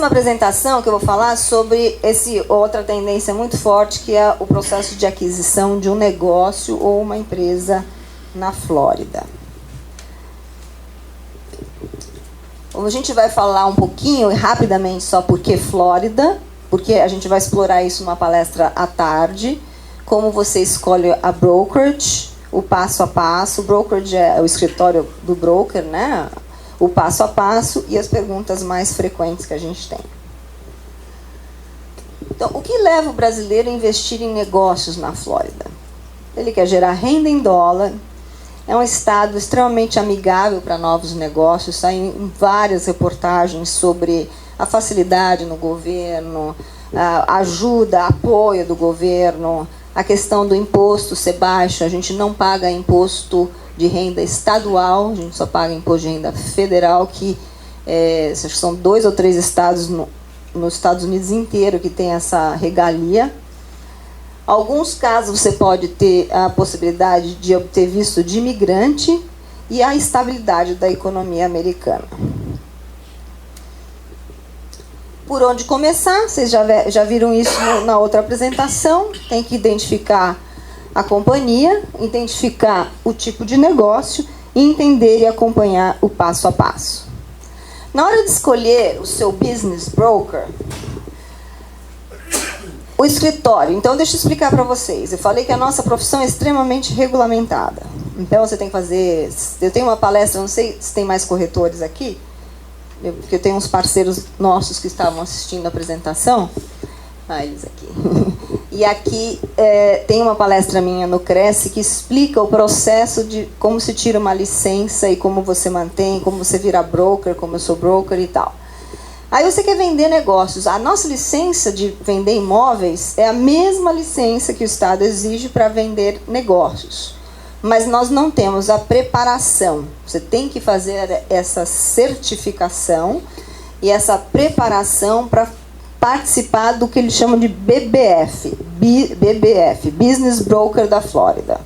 próxima apresentação que eu vou falar sobre outra tendência muito forte, que é o processo de aquisição de um negócio ou uma empresa na Flórida. A gente vai falar um pouquinho e rapidamente só por que Flórida, porque a gente vai explorar isso numa palestra à tarde, como você escolhe a brokerage, o passo a passo. O brokerage é o escritório do broker, né? O passo a passo e as perguntas mais frequentes que a gente tem. Então, o que leva o brasileiro a investir em negócios na Flórida? Ele quer gerar renda em dólar. É um estado extremamente amigável para novos negócios. Saem várias reportagens sobre a facilidade no governo, a ajuda, apoio do governo, a questão do imposto ser baixo. A gente não paga imposto de renda estadual, a gente só paga imposto de renda federal, que são 2 ou 3 estados nos Estados Unidos inteiro que tem essa regalia. Alguns casos você pode ter a possibilidade de obter visto de imigrante e a estabilidade da economia americana. Por onde começar? Vocês já viram isso na outra apresentação. Tem que identificar a companhia, identificar o tipo de negócio e entender e acompanhar o passo a passo. Na hora de escolher o seu business broker, o escritório. Então, deixa eu explicar para vocês. Eu falei que a nossa profissão é extremamente regulamentada. Então, você tem que fazer... Eu tenho uma palestra, não sei se tem mais corretores aqui, porque eu tenho uns parceiros nossos que estavam assistindo a apresentação. Eles aqui. E aqui tem uma palestra minha no Cresce que explica o processo de como se tira uma licença e como você mantém, como você vira broker, como eu sou broker e tal. Aí você quer vender negócios. A nossa licença de vender imóveis é a mesma licença que o Estado exige para vender negócios. Mas nós não temos a preparação. Você tem que fazer essa certificação e essa preparação para participar do que eles chamam de BBF, Business Broker da Flórida.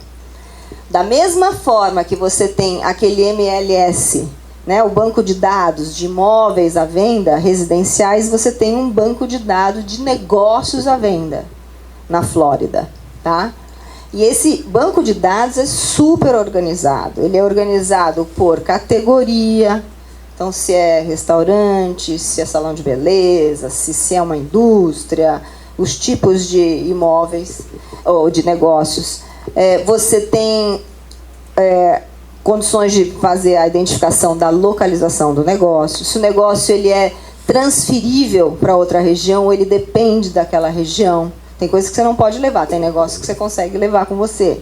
Da mesma forma que você tem aquele MLS, né, o banco de dados de imóveis à venda, residenciais, você tem um banco de dados de negócios à venda na Flórida, tá? E esse banco de dados é super organizado. Ele é organizado por categoria. Então, se é restaurante, se é salão de beleza, se é uma indústria, os tipos de imóveis ou de negócios. Você tem condições de fazer a identificação da localização do negócio. Se o negócio ele é transferível para outra região, ou ele depende daquela região. Tem coisas que você não pode levar, tem negócio que você consegue levar com você.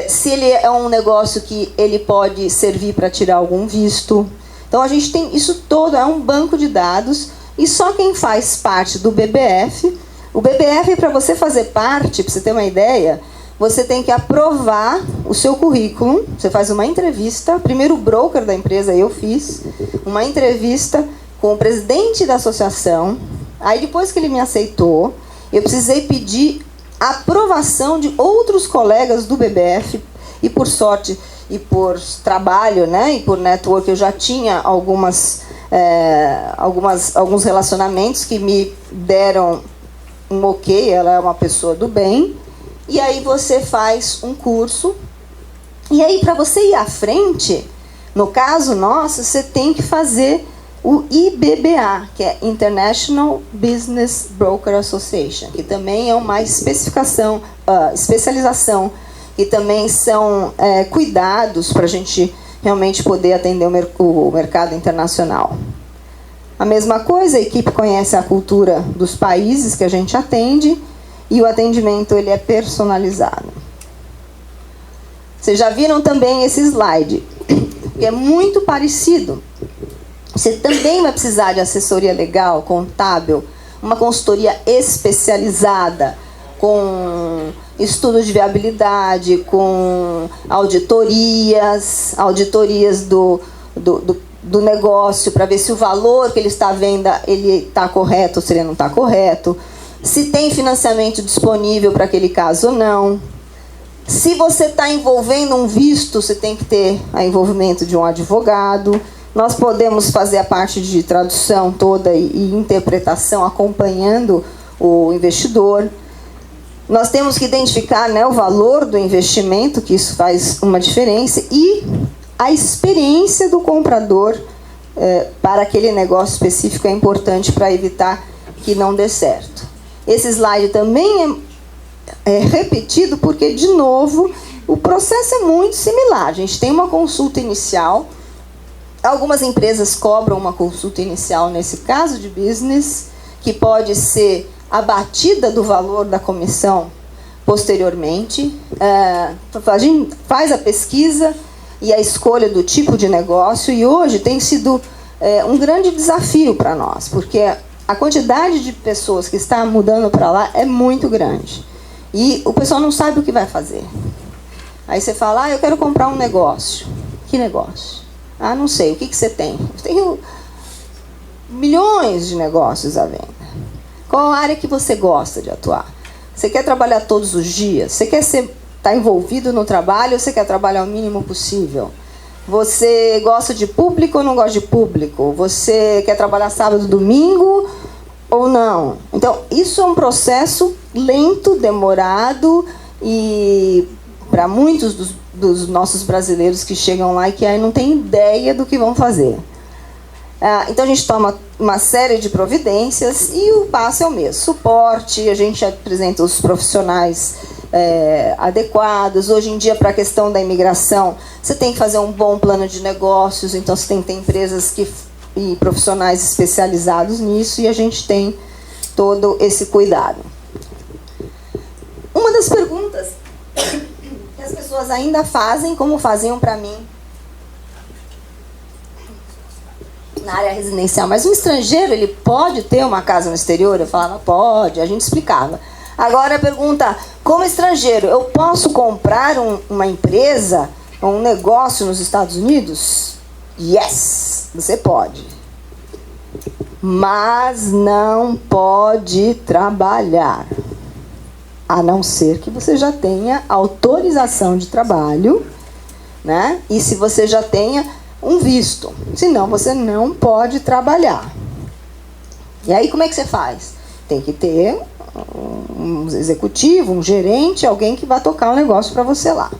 Se ele é um negócio que ele pode servir para tirar algum visto. Então, a gente tem isso todo, é um banco de dados, e só quem faz parte do BBF, o BBF, para você fazer parte, para você ter uma ideia, você tem que aprovar o seu currículo, você faz uma entrevista, primeiro o broker da empresa, eu fiz, uma entrevista com o presidente da associação, aí depois que ele me aceitou, eu precisei pedir aprovação de outros colegas do BBF, e por sorte... e por trabalho, né, e por network, eu já tinha alguns relacionamentos que me deram um ok, ela é uma pessoa do bem, e aí você faz um curso, e aí para você ir à frente, no caso nosso, você tem que fazer o IBBA, que é International Business Broker Association, que também é uma especialização, que também são cuidados para a gente realmente poder atender o mercado internacional. A mesma coisa, a equipe conhece a cultura dos países que a gente atende e o atendimento ele é personalizado. Vocês já viram também esse slide, que é muito parecido. Você também vai precisar de assessoria legal, contábil, uma consultoria especializada, com estudo de viabilidade, com auditorias do negócio, para ver se o valor que ele está vendo ele está correto ou se ele não está correto, se tem financiamento disponível para aquele caso ou não. Se você está envolvendo um visto, você tem que ter o envolvimento de um advogado. Nós podemos fazer a parte de tradução toda e interpretação, acompanhando o investidor. Nós temos que identificar, né, o valor do investimento, que isso faz uma diferença, e a experiência do comprador para aquele negócio específico é importante para evitar que não dê certo. Esse slide também é repetido porque, de novo, o processo é muito similar. A gente tem uma consulta inicial. Algumas empresas cobram uma consulta inicial nesse caso de business, que pode ser abatida do valor da comissão posteriormente. A gente faz a pesquisa e a escolha do tipo de negócio, e hoje tem sido um grande desafio para nós, porque a quantidade de pessoas que está mudando para lá é muito grande. E o pessoal não sabe o que vai fazer. Aí você fala, eu quero comprar um negócio. Que negócio? Não sei, o que você tem? Eu tenho milhões de negócios à venda. Qual a área que você gosta de atuar? Você quer trabalhar todos os dias? Você quer estar envolvido no trabalho ou você quer trabalhar o mínimo possível? Você gosta de público ou não gosta de público? Você quer trabalhar sábado, domingo ou não? Então, isso é um processo lento, demorado, e para muitos dos nossos brasileiros que chegam lá e que aí não têm ideia do que vão fazer. Então a gente toma uma série de providências e o passo é o mesmo. Suporte, a gente apresenta os profissionais adequados. Hoje em dia, para a questão da imigração, você tem que fazer um bom plano de negócios, então você tem que ter empresas e profissionais especializados nisso, e a gente tem todo esse cuidado. Uma das perguntas que as pessoas ainda fazem, como faziam para mim na área residencial, mas um estrangeiro, ele pode ter uma casa no exterior? Eu falava, pode, a gente explicava. Agora a pergunta, como estrangeiro, eu posso comprar uma empresa, um negócio nos Estados Unidos? Yes, você pode. Mas não pode trabalhar, a não ser que você já tenha autorização de trabalho, né? E se você já tenha um visto, senão você não pode trabalhar. E aí como é que você faz? Tem que ter um executivo, um gerente, alguém que vai tocar o negócio para você lá.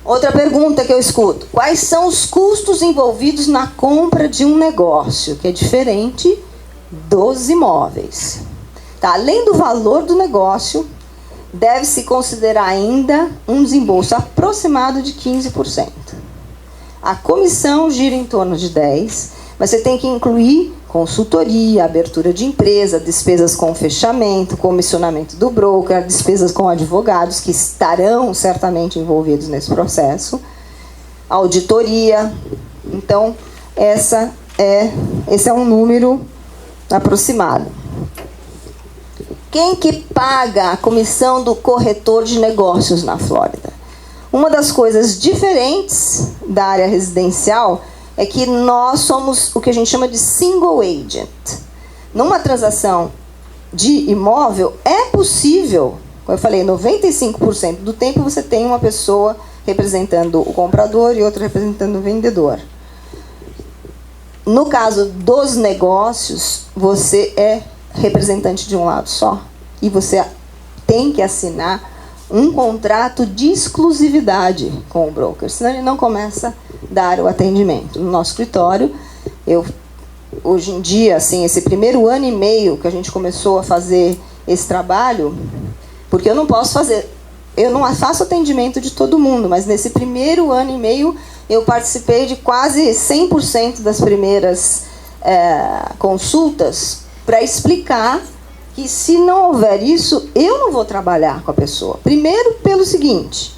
Outra pergunta que eu escuto: quais são os custos envolvidos na compra de um negócio, que é diferente dos imóveis? Tá? Além do valor do negócio, deve-se considerar ainda um desembolso aproximado de 15%. A comissão gira em torno de 10%, mas você tem que incluir consultoria, abertura de empresa, despesas com fechamento, comissionamento do broker, despesas com advogados, que estarão certamente envolvidos nesse processo, auditoria. Então, esse é um número aproximado. Quem que paga a comissão do corretor de negócios na Flórida? Uma das coisas diferentes da área residencial é que nós somos o que a gente chama de single agent. Numa transação de imóvel, é possível, como eu falei, 95% do tempo você tem uma pessoa representando o comprador e outra representando o vendedor. No caso dos negócios, você é representante de um lado só, e você tem que assinar um contrato de exclusividade com o broker, senão ele não começa a dar o atendimento. No nosso escritório, hoje em dia, assim, esse primeiro ano e meio que a gente começou a fazer esse trabalho, porque eu não faço atendimento de todo mundo, mas nesse primeiro ano e meio eu participei de quase 100% das primeiras consultas, para explicar que, se não houver isso, eu não vou trabalhar com a pessoa. Primeiro, pelo seguinte: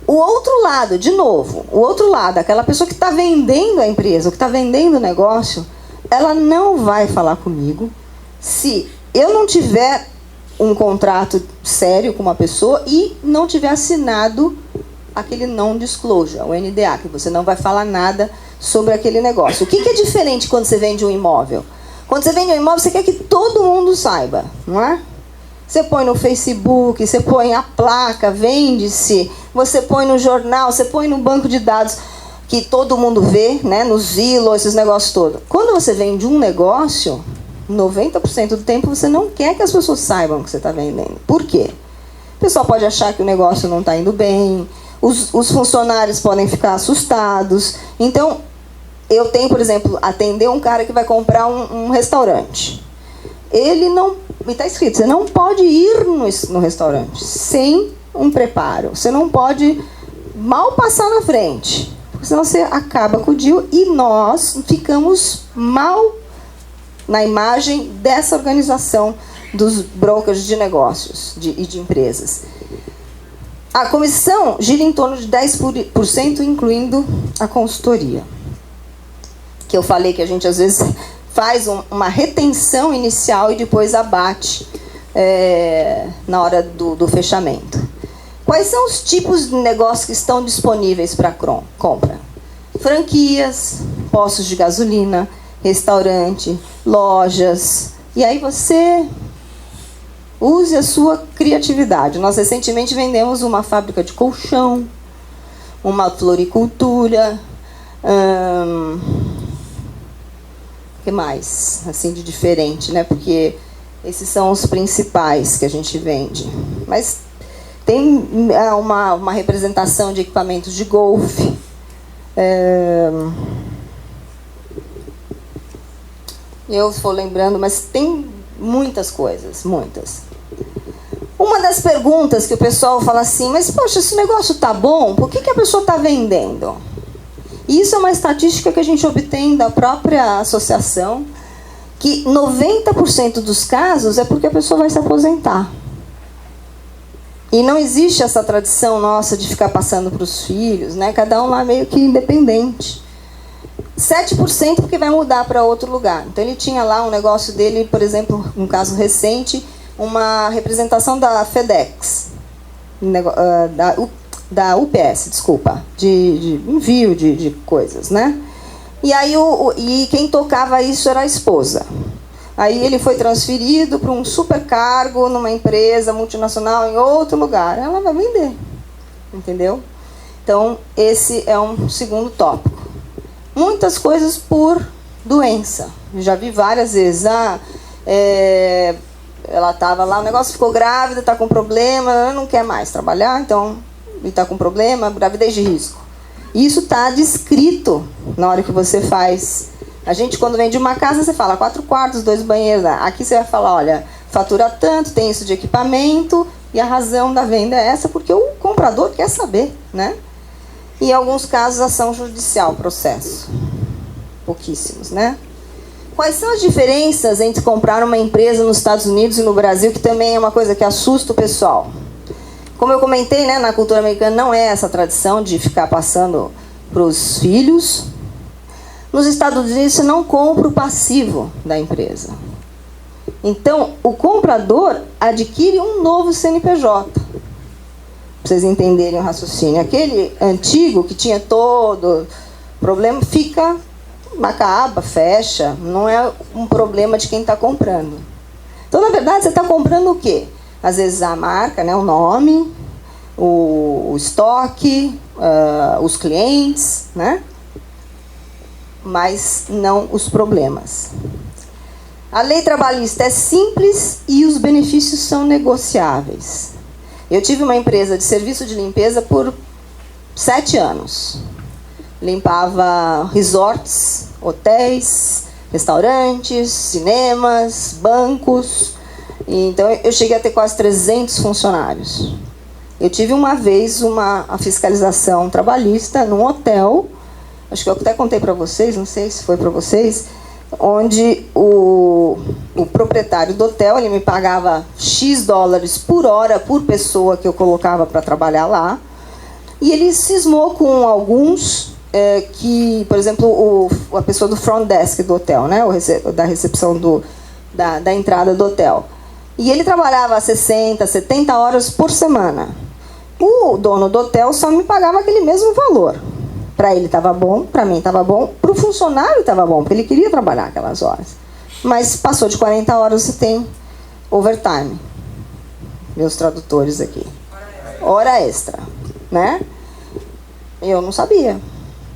o outro lado, de novo, aquela pessoa que está vendendo a empresa, que está vendendo o negócio, ela não vai falar comigo se eu não tiver um contrato sério com uma pessoa e não tiver assinado aquele non-disclosure, o NDA, que você não vai falar nada sobre aquele negócio. O que é diferente quando você vende um imóvel? Quando você vende um imóvel, você quer que todo mundo saiba, não é? Você põe no Facebook, você põe a placa, vende-se, você põe no jornal, você põe no banco de dados. que todo mundo vê, né, no Zillow, esses negócios todos. Quando você vende um negócio, 90% do tempo você não quer que as pessoas saibam que você está vendendo. Por quê? O pessoal pode achar que o negócio não está indo bem, os funcionários podem ficar assustados. Então, eu tenho, por exemplo, atender um cara que vai comprar um restaurante. Ele não... está escrito, você não pode ir no restaurante sem um preparo. Você não pode mal passar na frente, porque senão você acaba com o deal e nós ficamos mal na imagem dessa organização dos brokers de negócios e de empresas. A comissão gira em torno de 10%, incluindo a consultoria. Que eu falei que a gente, às vezes, faz uma retenção inicial e depois abate na hora do fechamento. Quais são os tipos de negócios que estão disponíveis para compra? Franquias, postos de gasolina, restaurante, lojas. E aí você use a sua criatividade. Nós recentemente vendemos uma fábrica de colchão, uma floricultura, o que mais? Assim, de diferente, né? Porque esses são os principais que a gente vende. Mas tem uma representação de equipamentos de golfe. Eu estou lembrando, mas tem muitas coisas, muitas. Uma das perguntas que o pessoal fala assim, mas poxa, esse negócio tá bom, por que a pessoa está vendendo? E isso é uma estatística que a gente obtém da própria associação, que 90% dos casos é porque a pessoa vai se aposentar. E não existe essa tradição nossa de ficar passando para os filhos, né? Cada um lá meio que independente. 7% porque vai mudar para outro lugar. Então ele tinha lá um negócio dele, por exemplo, um caso recente, uma representação da FedEx, da UPS, desculpa, de envio de coisas, né? E aí e quem tocava isso era a esposa. Aí ele foi transferido para um supercargo numa empresa multinacional em outro lugar. Ela vai vender, entendeu? Então esse é um segundo tópico. Muitas coisas por doença. Eu já vi várias vezes. Ela estava lá, o negócio ficou grávida, está com problema, não quer mais trabalhar, então está com problema, gravidez de risco. Isso está descrito na hora que você faz. A gente, quando vende uma casa, você fala 4 quartos, 2 banheiros. Aqui você vai falar, olha, fatura tanto, tem isso de equipamento, e a razão da venda é essa, porque o comprador quer saber, né? E em alguns casos, ação judicial, processo. Pouquíssimos, né? Quais são as diferenças entre comprar uma empresa nos Estados Unidos e no Brasil, que também é uma coisa que assusta o pessoal? Como eu comentei, né, na cultura americana não é essa tradição de ficar passando para os filhos. Nos Estados Unidos você não compra o passivo da empresa. Então, o comprador adquire um novo CNPJ. Para vocês entenderem o raciocínio. Aquele antigo que tinha todo problema fica... acaba, fecha, não é um problema de quem está comprando. Então, na verdade, você está comprando o quê? Às vezes a marca, né, o nome, o estoque, os clientes, né? Mas não os problemas. A lei trabalhista é simples e os benefícios são negociáveis. Eu tive uma empresa de serviço de limpeza por 7 anos. Limpava resorts, hotéis, restaurantes, cinemas, bancos. Então eu cheguei a ter quase 300 funcionários. Eu tive uma vez a fiscalização trabalhista num hotel, acho que eu até contei para vocês, não sei se foi para vocês, onde o proprietário do hotel, ele me pagava X dólares por hora, por pessoa que eu colocava para trabalhar lá. E ele cismou com alguns... que, por exemplo, a pessoa do front desk do hotel, né, da recepção da entrada do hotel. E ele trabalhava 60, 70 horas por semana. O dono do hotel só me pagava aquele mesmo valor. Para ele estava bom, para mim estava bom, para o funcionário estava bom, porque ele queria trabalhar aquelas horas. Mas passou de 40 horas, você tem overtime. Meus tradutores aqui. Hora extra, né? Eu não sabia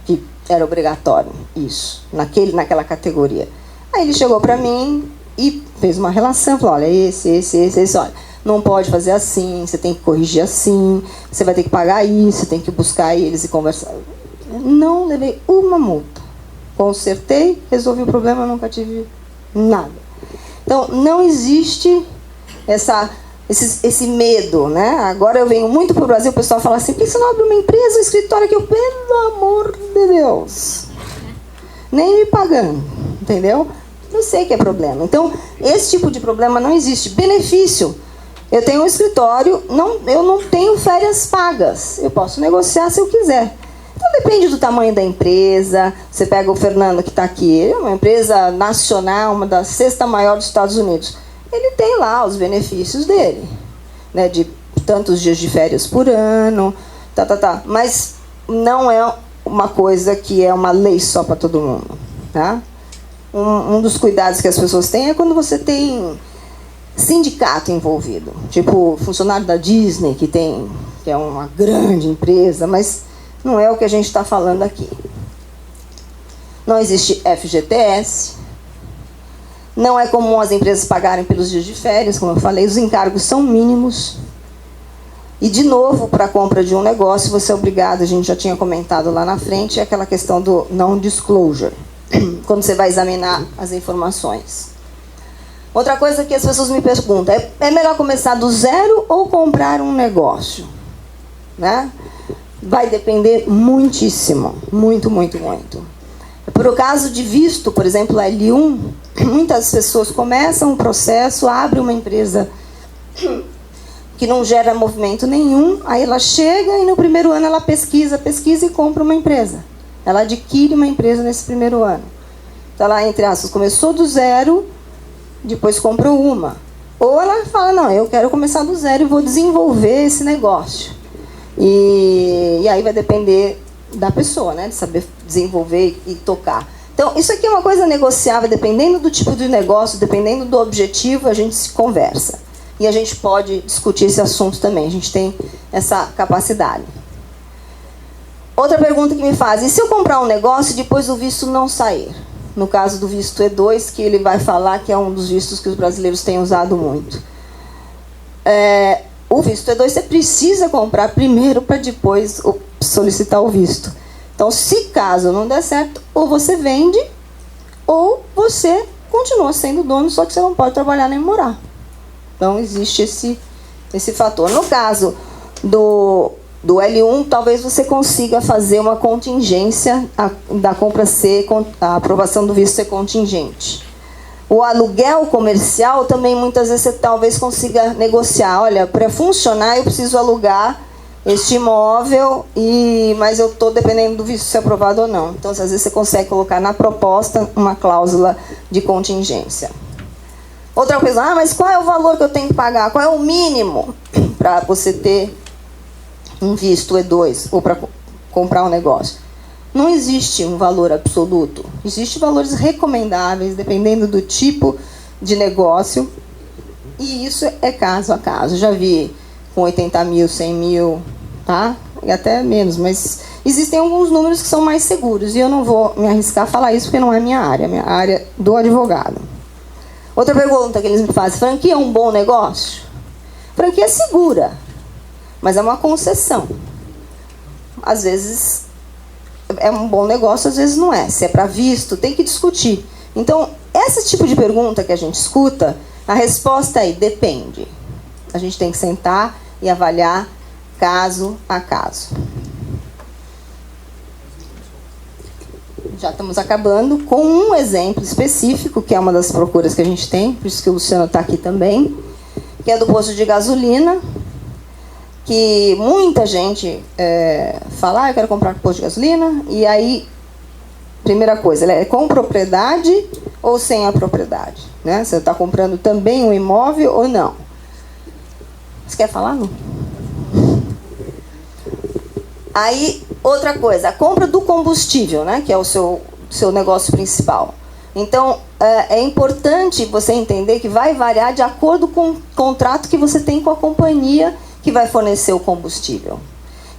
que Era obrigatório isso, naquela categoria. Aí ele chegou para mim e fez uma relação, falou, olha, esse, olha, não pode fazer assim, você tem que corrigir assim, você vai ter que pagar isso, você tem que buscar eles e conversar. Não levei uma multa. Consertei, resolvi o problema, nunca tive nada. Então, não existe esse medo, né? Agora eu venho muito para o Brasil, o pessoal fala assim, por que você não abre uma empresa, um escritório aqui? Pelo amor de Deus, nem me pagando, entendeu? Eu sei que é problema. Então, esse tipo de problema não existe. Benefício, eu tenho um escritório, eu não tenho férias pagas, eu posso negociar se eu quiser. Então, depende do tamanho da empresa. Você pega o Fernando que está aqui, é uma empresa nacional, uma das 6ª maior dos Estados Unidos. Ele tem lá os benefícios dele, né, de tantos dias de férias por ano, mas não é uma coisa que é uma lei só para todo mundo. Tá? Um dos cuidados que as pessoas têm é quando você tem sindicato envolvido, tipo funcionário da Disney, que é uma grande empresa, mas não é o que a gente está falando aqui. Não existe FGTS. Não é comum as empresas pagarem pelos dias de férias, como eu falei, os encargos são mínimos. E, de novo, para a compra de um negócio, você é obrigado, a gente já tinha comentado lá na frente, é aquela questão do non-disclosure, quando você vai examinar as informações. Outra coisa que as pessoas me perguntam, é melhor começar do zero ou comprar um negócio? Né? Vai depender muitíssimo, muito, muito, muito. Por o caso de visto, por exemplo, L1, muitas pessoas começam um processo, abrem uma empresa que não gera movimento nenhum, aí ela chega e no primeiro ano ela pesquisa e compra uma empresa. Ela adquire uma empresa nesse primeiro ano. Então ela, entre aspas, começou do zero, depois comprou uma. Ou ela fala, não, eu quero começar do zero e vou desenvolver esse negócio. E aí vai depender da pessoa, né, de saber desenvolver e tocar. Então, isso aqui é uma coisa negociável, dependendo do tipo de negócio, dependendo do objetivo, a gente se conversa. E a gente pode discutir esse assunto também, a gente tem essa capacidade. Outra pergunta que me fazem, e se eu comprar um negócio e depois o visto não sair? No caso do visto E2, que ele vai falar que é um dos vistos que os brasileiros têm usado muito. O visto E2 você precisa comprar primeiro para depois solicitar o visto. Então, se caso não der certo, ou você vende, ou você continua sendo dono, só que você não pode trabalhar nem morar. Então, existe esse fator. No caso do L1, talvez você consiga fazer uma contingência da compra ser, a aprovação do visto ser contingente. O aluguel comercial também, muitas vezes, você talvez consiga negociar. Olha, para funcionar, eu preciso alugar este imóvel, mas eu estou dependendo do visto ser aprovado ou não. Então, às vezes, você consegue colocar na proposta uma cláusula de contingência. Outra coisa, mas qual é o valor que eu tenho que pagar? Qual é o mínimo para você ter um visto E2 ou para comprar um negócio? Não existe um valor absoluto. Existem valores recomendáveis, dependendo do tipo de negócio. E isso é caso a caso. Já vi com 80 mil, 100 mil, tá? E até menos, mas existem alguns números que são mais seguros. E eu não vou me arriscar a falar isso porque não é minha área do advogado. Outra pergunta que eles me fazem, franquia é um bom negócio? Franquia é segura, mas é uma concessão. Às vezes é um bom negócio, às vezes não é. Se é para visto, tem que discutir. Então, esse tipo de pergunta que a gente escuta, a resposta é depende. A gente tem que sentar e avaliar caso a caso. Já estamos acabando com um exemplo específico, que é uma das procuras que a gente tem, por isso que o Luciano está aqui também, que é do posto de gasolina, que muita gente fala, eu quero comprar posto de gasolina, e aí, primeira coisa, é com propriedade ou sem a propriedade? Né? Você está comprando também um imóvel ou não? Você quer falar, não? Aí, outra coisa, a compra do combustível, né, que é o seu negócio principal. Então, é importante você entender que vai variar de acordo com o contrato que você tem com a companhia que vai fornecer o combustível.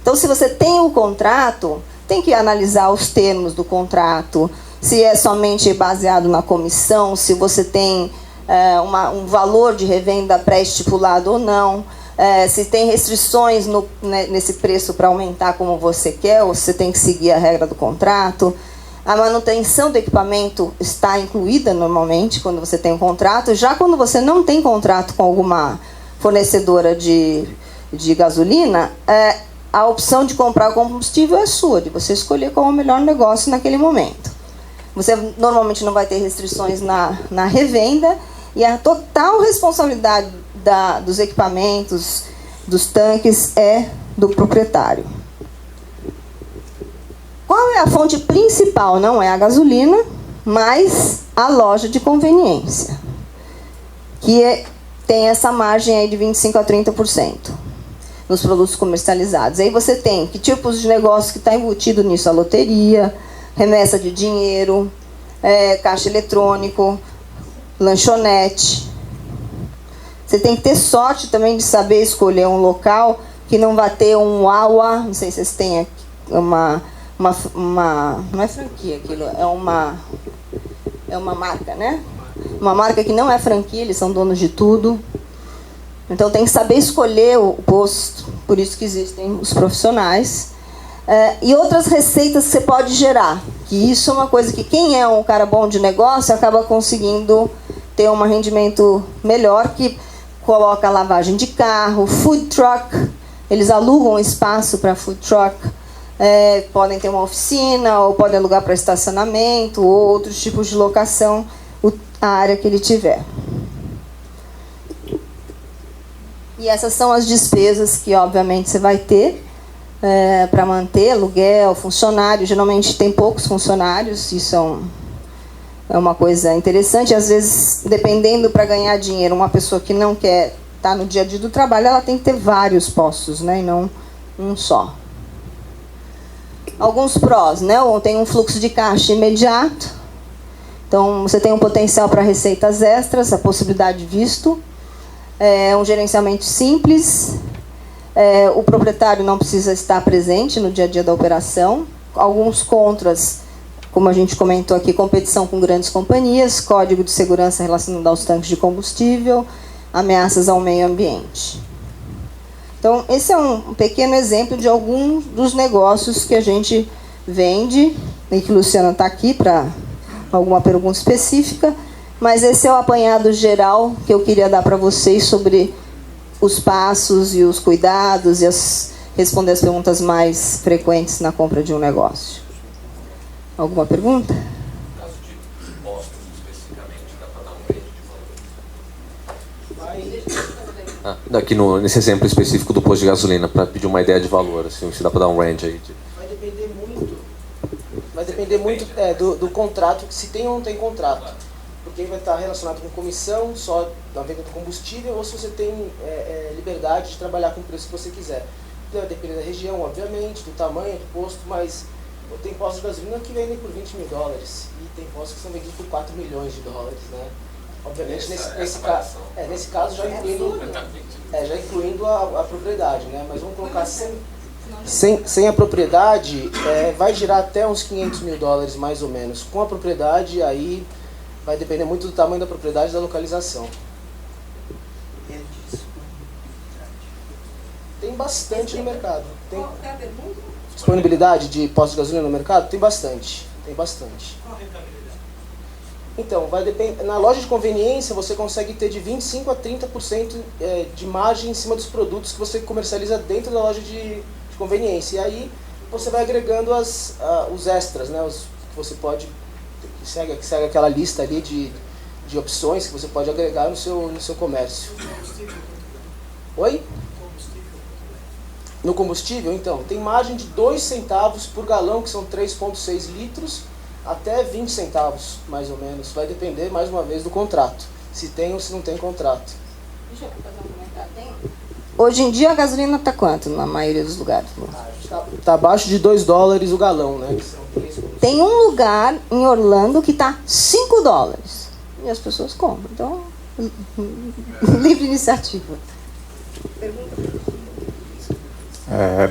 Então, se você tem o contrato, tem que analisar os termos do contrato, se é somente baseado na comissão, se você tem um valor de revenda pré-estipulado ou não, se tem restrições nesse preço para aumentar como você quer, ou se você tem que seguir a regra do contrato. A manutenção do equipamento está incluída normalmente quando você tem um contrato. Já quando você não tem contrato com alguma fornecedora de gasolina, a opção de comprar combustível é sua, de você escolher qual é o melhor negócio naquele momento. Você normalmente não vai ter restrições na revenda, e a total responsabilidade dos equipamentos, dos tanques, é do proprietário. Qual é a fonte principal? Não é a gasolina, mas a loja de conveniência, que tem essa margem aí de 25% a 30% nos produtos comercializados. Aí você tem que tipos de negócio que está embutido nisso: a loteria, remessa de dinheiro, caixa eletrônico, lanchonete. Você tem que ter sorte também de saber escolher um local que não vai ter um uauá, não sei se vocês têm aqui, não é franquia aquilo, é uma marca, né? Uma marca que não é franquia, eles são donos de tudo. Então tem que saber escolher o posto, por isso que existem os profissionais. E outras receitas que você pode gerar, que isso é uma coisa que quem é um cara bom de negócio acaba conseguindo ter um rendimento melhor, que coloca lavagem de carro, food truck, eles alugam espaço para food truck, podem ter uma oficina, ou podem alugar para estacionamento, ou outros tipos de locação, a área que ele tiver. E essas são as despesas que, obviamente, você vai ter para manter: aluguel, funcionário. Geralmente tem poucos funcionários, isso é uma coisa interessante. Às vezes, dependendo, para ganhar dinheiro, uma pessoa que não quer estar no dia a dia do trabalho, ela tem que ter vários postos, né, e não um só. Alguns prós, né? Tem um fluxo de caixa imediato, então você tem um potencial para receitas extras, a possibilidade de visto, um gerenciamento simples, o proprietário não precisa estar presente no dia a dia da operação. Alguns contras, como a gente comentou aqui: competição com grandes companhias, código de segurança relacionado aos tanques de combustível, ameaças ao meio ambiente. Então, esse é um pequeno exemplo de alguns dos negócios que a gente vende, e que a Luciana está aqui para alguma pergunta específica, mas esse é o apanhado geral que eu queria dar para vocês sobre os passos e os cuidados e responder as perguntas mais frequentes na compra de um negócio. Alguma pergunta? No caso de impostos, especificamente, dá para dar um range de valor? Aqui nesse exemplo específico do posto de gasolina, para pedir uma ideia de valor, assim, se dá para dar um range aí. Vai depender muito do contrato, se tem ou não tem contrato. Porque vai estar relacionado com comissão, só na venda do combustível, ou se você tem liberdade de trabalhar com o preço que você quiser. Então, vai depender da região, obviamente, do tamanho do posto, mas tem postos de gasolina que vendem por $20 mil, e tem postos que são vendidos por $4 milhões, né? Obviamente, nesse caso, já incluindo a propriedade, né? Mas vamos colocar sem a propriedade, vai girar até uns $500 mil, mais ou menos. Com a propriedade, aí vai depender muito do tamanho da propriedade e da localização. Tem bastante no mercado. Tem disponibilidade de postos de gasolina no mercado? Tem bastante. Qual a rentabilidade? Então, vai depender. Na loja de conveniência, você consegue ter de 25% a 30% de margem em cima dos produtos que você comercializa dentro da loja de conveniência. E aí você vai agregando os extras, né? Os que você pode, que segue aquela lista ali de opções que você pode agregar no seu comércio. Oi? No combustível, então, tem margem de 2 centavos por galão, que são 3,6 litros, até 20 centavos, mais ou menos. Vai depender, mais uma vez, do contrato. Se tem ou se não tem contrato. Deixa eu fazer um comentário. Hoje em dia a gasolina está quanto na maioria dos lugares? Está abaixo de $2 o galão, né? Tem um lugar em Orlando que está $5. E as pessoas compram. Então, livre iniciativa.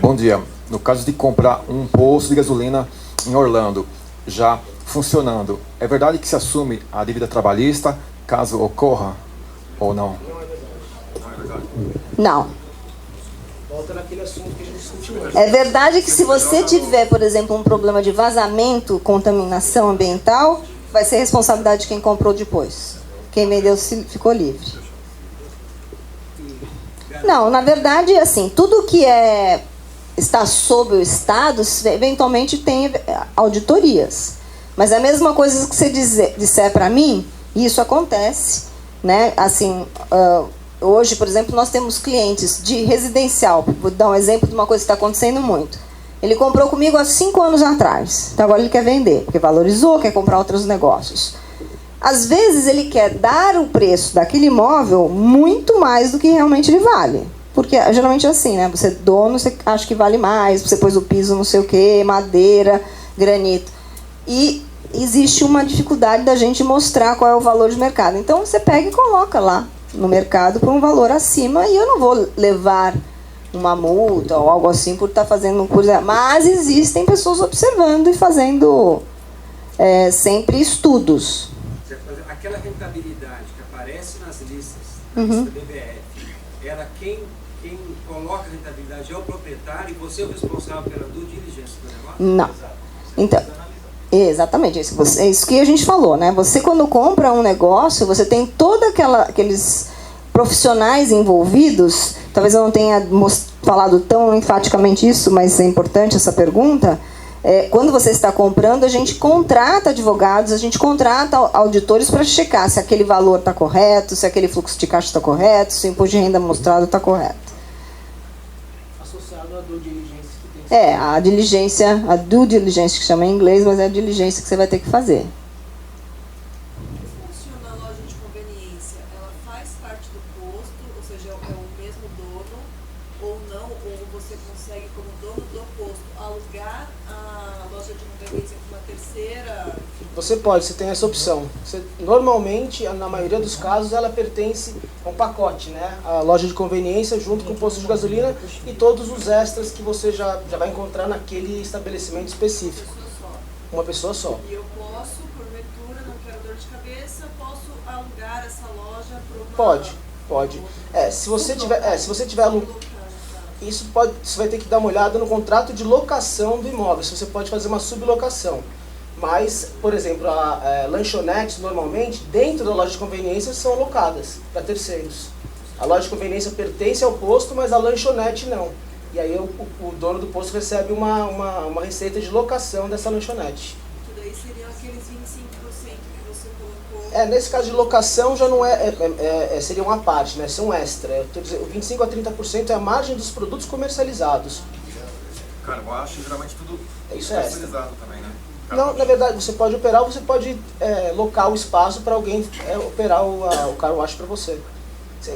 Bom dia. No caso de comprar um posto de gasolina em Orlando, já funcionando, é verdade que se assume a dívida trabalhista caso ocorra ou não? Não. Volta naquele assunto que a gente discutiu hoje. É verdade que se você tiver, por exemplo, um problema de vazamento, contaminação ambiental, vai ser responsabilidade de quem comprou depois. Quem vendeu ficou livre. Não, na verdade, assim, tudo que está sob o Estado, eventualmente tem auditorias. Mas é a mesma coisa que você disser para mim, e isso acontece, né? Assim, hoje, por exemplo, nós temos clientes de residencial. Vou dar um exemplo de uma coisa que está acontecendo muito. Ele comprou comigo há 5 anos atrás. Então agora ele quer vender, porque valorizou, quer comprar outros negócios. Às vezes ele quer dar o preço daquele imóvel muito mais do que realmente ele vale. Porque geralmente é assim, né? Você é dono, você acha que vale mais, você pôs o piso não sei o quê, madeira, granito. E existe uma dificuldade da gente mostrar qual é o valor de mercado. Então você pega e coloca lá no mercado por um valor acima e eu não vou levar uma multa ou algo assim por estar fazendo coisa. Mas existem pessoas observando e fazendo sempre estudos. Aquela rentabilidade que aparece nas listas da lista BVF, ela quem coloca a rentabilidade é o proprietário e você é o responsável pela due diligência do negócio? Não. Então, exatamente, é isso que a gente falou, né? Você quando compra um negócio, você tem todos aqueles profissionais envolvidos. Talvez eu não tenha falado tão enfaticamente isso, mas é importante essa pergunta. Quando você está comprando, a gente contrata advogados, a gente contrata auditores para checar se aquele valor está correto, se aquele fluxo de caixa está correto, se o imposto de renda mostrado está correto. Associado à due diligência que tem. A due diligence que chama em inglês, mas é a diligência que você vai ter que fazer. Funciona a loja de conveniência? Ela faz parte do posto, ou seja, é o mesmo dono, ou não? Ou você consegue, como dono do posto, alugar a loja de conveniência para uma terceira? Você tem essa opção. Normalmente, na maioria dos casos, ela pertence a um pacote, né? A loja de conveniência junto com o posto de gasolina e todos os extras que você já vai encontrar naquele estabelecimento específico. Uma pessoa só. E eu posso, porventura, não quero dor de cabeça, posso alugar essa loja para uma... Pode. Se você tiver alugado, isso vai ter que dar uma olhada no contrato de locação do imóvel, se você pode fazer uma sublocação. Mas, por exemplo, lanchonetes, normalmente, dentro da loja de conveniência, são alocadas para terceiros. A loja de conveniência pertence ao posto, mas a lanchonete não. E aí o dono do posto recebe uma receita de locação dessa lanchonete. Que daí seriam aqueles 25% que você colocou. Nesse caso de locação já não seria uma parte, né? São extra. O 25% a 30% é a margem dos produtos comercializados. Cara, eu acho geralmente tudo Isso especializado também, né? Não, na verdade, você pode operar ou você pode locar o espaço para alguém operar o car wash para você.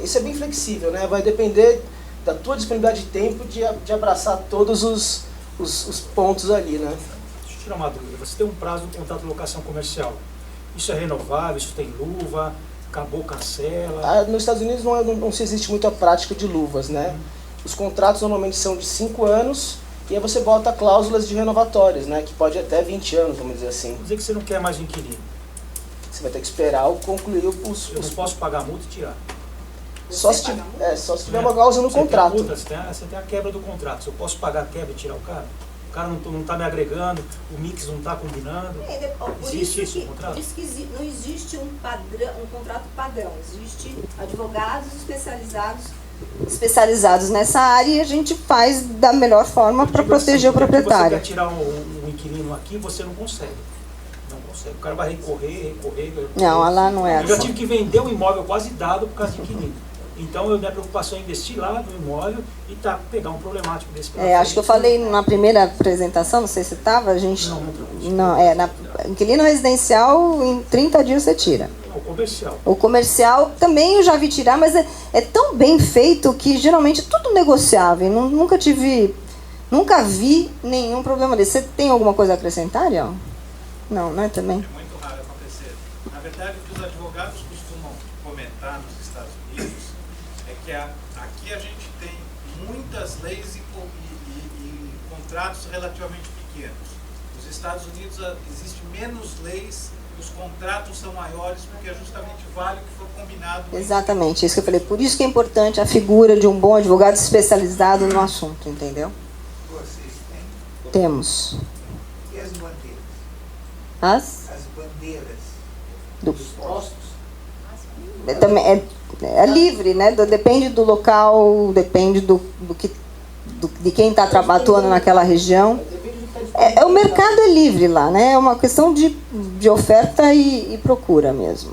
Isso é bem flexível, né? Vai depender da tua disponibilidade de tempo de abraçar todos os pontos ali, né? Deixa eu tirar uma dúvida. Você tem um prazo de contrato de locação comercial. Isso é renovável? Isso tem luva? Acabou, cancela? Nos Estados Unidos não se existe muito a prática de luvas, né? Os contratos normalmente são de 5 anos e aí você bota cláusulas de renovatórias, né? Que pode ir até 20 anos, vamos dizer assim. Quer dizer que você não quer mais um inquilino. Você vai ter que esperar concluir os... Eu não posso pagar a multa e tirar. Só se tiver uma cláusula no contrato. Tem multa, você tem a quebra do contrato. Se eu posso pagar a quebra e tirar o cara? O cara não está me agregando, o mix não está combinando. Existe isso no contrato? Diz que não existe um contrato padrão. Existe advogados especializados nessa área e a gente faz da melhor forma para proteger o proprietário. Se você quer tirar um inquilino aqui, você não consegue. Não consegue. O cara vai recorrer. Não, lá não é assim. Eu já tive que vender um imóvel quase dado por causa de inquilino. Então, minha preocupação é investir lá no imóvel e pegar um problemático desse. Acho que eu falei na primeira apresentação, não sei se estava, a gente... Inquilino residencial, em 30 dias você tira. O comercial. O comercial também eu já vi tirar, mas é tão bem feito que geralmente é tudo negociável. Nunca vi nenhum problema desse. Você tem alguma coisa a acrescentar, Léo? Não, né, também? É muito raro acontecer. Na verdade, o que os advogados costumam comentar nos Estados Unidos é que aqui a gente tem muitas leis e contratos relativamente pequenos. Nos Estados Unidos existe menos leis, os contratos são maiores, porque justamente vale o que for combinado. Exatamente, isso que eu falei. Por isso que é importante a figura de um bom advogado especializado no assunto, entendeu? Vocês têm? Temos. E as bandeiras? As Bandeiras dos postos? Também é livre, né? Depende do local, depende de quem está atuando naquela região. O mercado é livre lá, né? É uma questão de oferta e procura mesmo.